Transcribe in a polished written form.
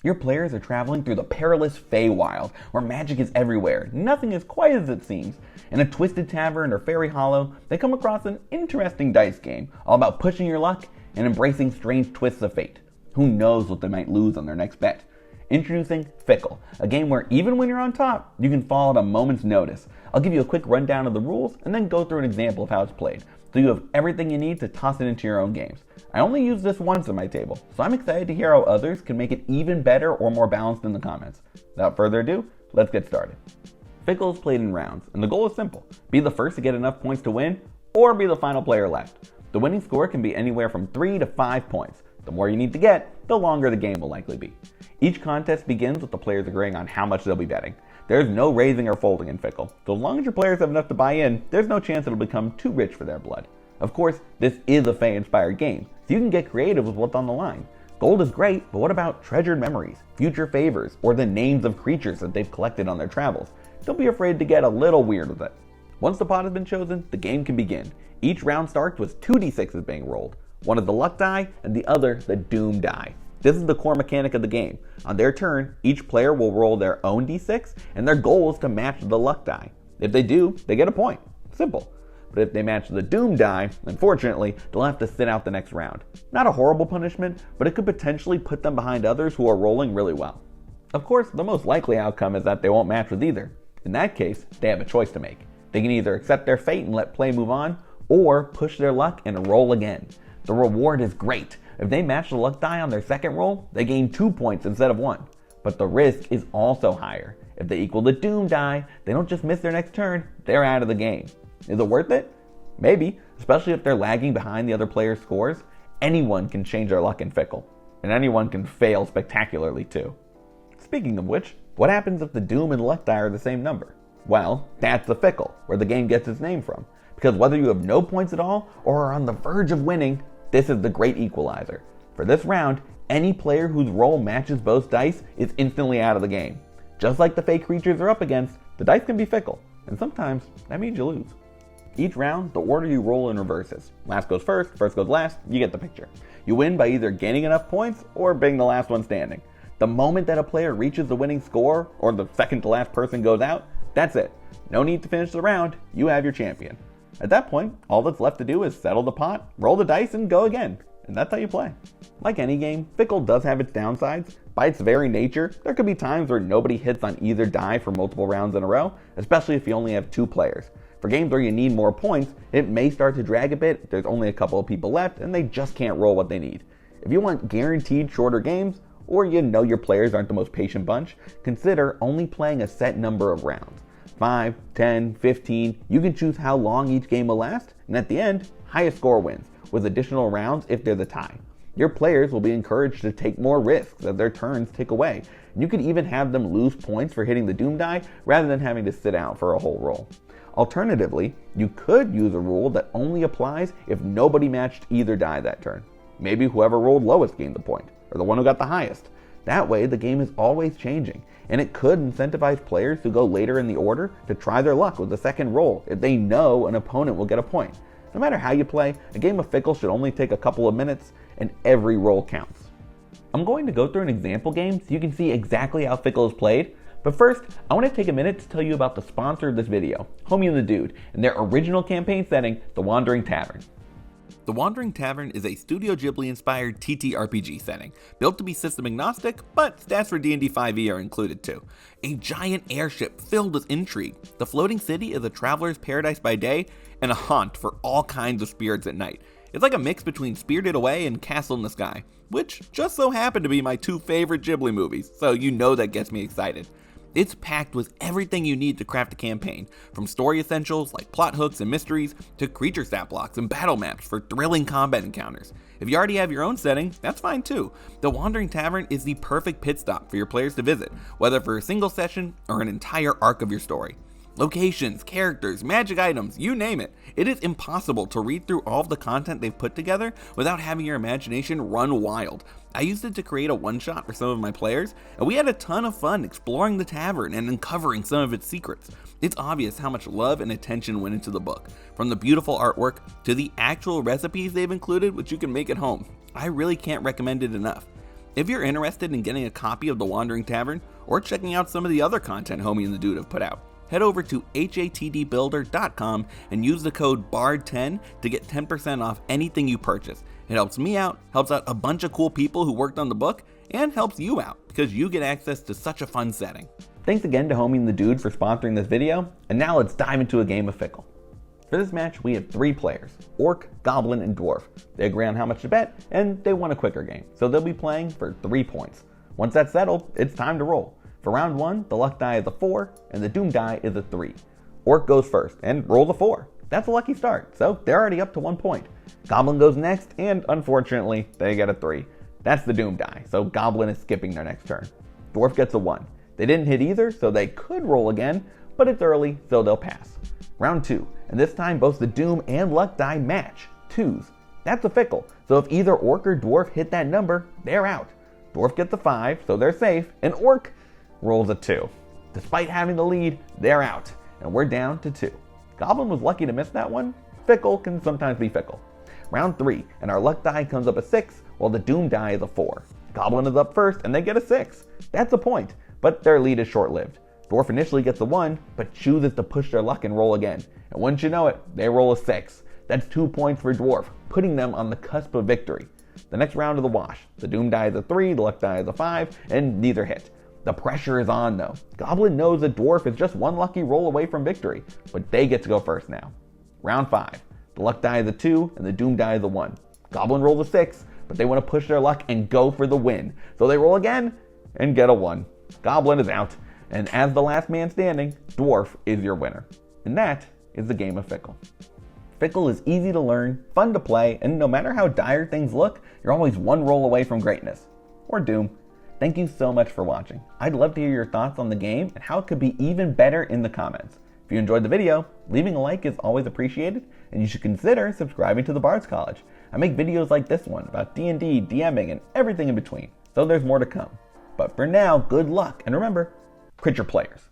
Your players are traveling through the perilous Fey-Wild, where magic is everywhere. Nothing is quite as it seems. In a twisted tavern or fairy hollow, they come across an interesting dice game, all about pushing your luck and embracing strange twists of fate. Who knows what they might lose on their next bet? Introducing Fickle, a game where even when you're on top, you can fall at a moment's notice. I'll give you a quick rundown of the rules and then go through an example of how it's played, so you have everything you need to toss it into your own games. I only used this once on my table, so I'm excited to hear how others can make it even better or more balanced in the comments. Without further ado, let's get started. Fickle is played in rounds, and the goal is simple. Be the first to get enough points to win, or be the final player left. The winning score can be anywhere from 3 to 5 points. The more you need to get, the longer the game will likely be. Each contest begins with the players agreeing on how much they'll be betting. There's no raising or folding in Fickle, so as long as your players have enough to buy in, there's no chance it'll become too rich for their blood. Of course, this is a Fey-Inspired game, so you can get creative with what's on the line. Gold is great, but what about treasured memories, future favors, or the names of creatures that they've collected on their travels? Don't be afraid to get a little weird with it. Once the pot has been chosen, the game can begin. Each round starts with 2 d6s being rolled. One is the luck die, and the other the doom die. This is the core mechanic of the game. On their turn, each player will roll their own d6, and their goal is to match the luck die. If they do, they get a point. Simple. But if they match the doom die, unfortunately, they'll have to sit out the next round. Not a horrible punishment, but it could potentially put them behind others who are rolling really well. Of course, the most likely outcome is that they won't match with either. In that case, they have a choice to make. They can either accept their fate and let play move on, or push their luck and roll again. The reward is great. If they match the luck die on their second roll, they gain 2 points instead of 1. But the risk is also higher. If they equal the doom die, they don't just miss their next turn, they're out of the game. Is it worth it? Maybe, especially if they're lagging behind the other player's scores. Anyone can change their luck in Fickle, and anyone can fail spectacularly too. Speaking of which, what happens if the doom and luck die are the same number? Well, that's the Fickle, where the game gets its name from. Because whether you have no points at all or are on the verge of winning, this is the great equalizer. For this round, any player whose roll matches both dice is instantly out of the game. Just like the fake creatures are up against, the dice can be fickle, and sometimes that means you lose. Each round, the order you roll in reverses. Last goes first goes last, you get the picture. You win by either gaining enough points or being the last one standing. The moment that a player reaches the winning score, or the second to last person goes out, that's it. No need to finish the round, you have your champion. At that point, all that's left to do is settle the pot, roll the dice, and go again. And that's how you play. Like any game, Fickle does have its downsides. By its very nature, there could be times where nobody hits on either die for multiple rounds in a row, especially if you only have 2 players. For games where you need more points, it may start to drag a bit if there's only a couple of people left and they just can't roll what they need. If you want guaranteed shorter games, or you know your players aren't the most patient bunch, consider only playing a set number of rounds. 5, 10, 15, you can choose how long each game will last, and at the end, highest score wins, with additional rounds if there's a tie. Your players will be encouraged to take more risks as their turns tick away. You could even have them lose points for hitting the doom die rather than having to sit out for a whole roll. Alternatively, you could use a rule that only applies if nobody matched either die that turn. Maybe whoever rolled lowest gained the point, or the one who got the highest. That way, the game is always changing, and it could incentivize players to go later in the order to try their luck with the second roll if they know an opponent will get a point. No matter how you play, a game of Fickle should only take a couple of minutes, and every roll counts. I'm going to go through an example game so you can see exactly how Fickle is played, but first, I want to take a minute to tell you about the sponsor of this video, Homie and the Dude, and their original campaign setting, The Wandering Tavern. The Wandering Tavern is a Studio Ghibli-inspired TTRPG setting, built to be system agnostic, but stats for D&D 5e are included too. A giant airship filled with intrigue, the floating city is a traveler's paradise by day, and a haunt for all kinds of spirits at night. It's like a mix between Spirited Away and Castle in the Sky, which just so happen to be my 2 favorite Ghibli movies, so you know that gets me excited. It's packed with everything you need to craft a campaign, from story essentials like plot hooks and mysteries, to creature stat blocks and battle maps for thrilling combat encounters. If you already have your own setting, that's fine too. The Wandering Tavern is the perfect pit stop for your players to visit, whether for a single session or an entire arc of your story. Locations, characters, magic items, you name it. It is impossible to read through all of the content they've put together without having your imagination run wild. I used it to create a one-shot for some of my players, and we had a ton of fun exploring the tavern and uncovering some of its secrets. It's obvious how much love and attention went into the book, from the beautiful artwork to the actual recipes they've included which you can make at home. I really can't recommend it enough. If you're interested in getting a copy of The Wandering Tavern, or checking out some of the other content Homie and the Dude have put out, head over to hatdbuilder.com and use the code BARD10 to get 10% off anything you purchase. It helps me out, helps out a bunch of cool people who worked on the book, and helps you out because you get access to such a fun setting. Thanks again to Homie and the Dude for sponsoring this video, and now let's dive into a game of Fickle. For this match, we have 3 players, Orc, Goblin, and Dwarf. They agree on how much to bet, and they want a quicker game, so they'll be playing for 3 points. Once that's settled, it's time to roll. For round 1, the luck die is a 4, and the doom die is a 3. Orc goes first, and rolls a 4. That's a lucky start, so they're already up to 1 point. Goblin goes next, and unfortunately, they get a 3. That's the doom die, so Goblin is skipping their next turn. Dwarf gets a 1. They didn't hit either, so they could roll again, but it's early, so they'll pass. Round 2, and this time both the doom and luck die match, 2s. That's a Fickle, so if either Orc or Dwarf hit that number, they're out. Dwarf gets a 5, so they're safe, and Orc rolls a 2. Despite having the lead, they're out, and we're down to 2. Goblin was lucky to miss that one. Fickle can sometimes be fickle. Round 3, and our luck die comes up a 6, while the doom die is a 4. Goblin is up first, and they get a 6. That's a point, but their lead is short-lived. Dwarf initially gets a 1, but chooses to push their luck and roll again. And wouldn't you know it, they roll a 6. That's 2 points for Dwarf, putting them on the cusp of victory. The next round is a wash. The doom die is a 3, the luck die is a 5, and neither hit. The pressure is on though. Goblin knows that Dwarf is just 1 lucky roll away from victory, but they get to go first now. Round 5. The luck die is a 2, and the doom die is a 1. Goblin rolls a 6, but they want to push their luck and go for the win. So they roll again, and get a 1. Goblin is out. And as the last man standing, Dwarf is your winner. And that is the game of Fickle. Fickle is easy to learn, fun to play, and no matter how dire things look, you're always 1 roll away from greatness. Or doom. Thank you so much for watching. I'd love to hear your thoughts on the game and how it could be even better in the comments. If you enjoyed the video, leaving a like is always appreciated, and you should consider subscribing to the Bard's College. I make videos like this one about D&D, DMing, and everything in between, so there's more to come. But for now, good luck, and remember, crit your players.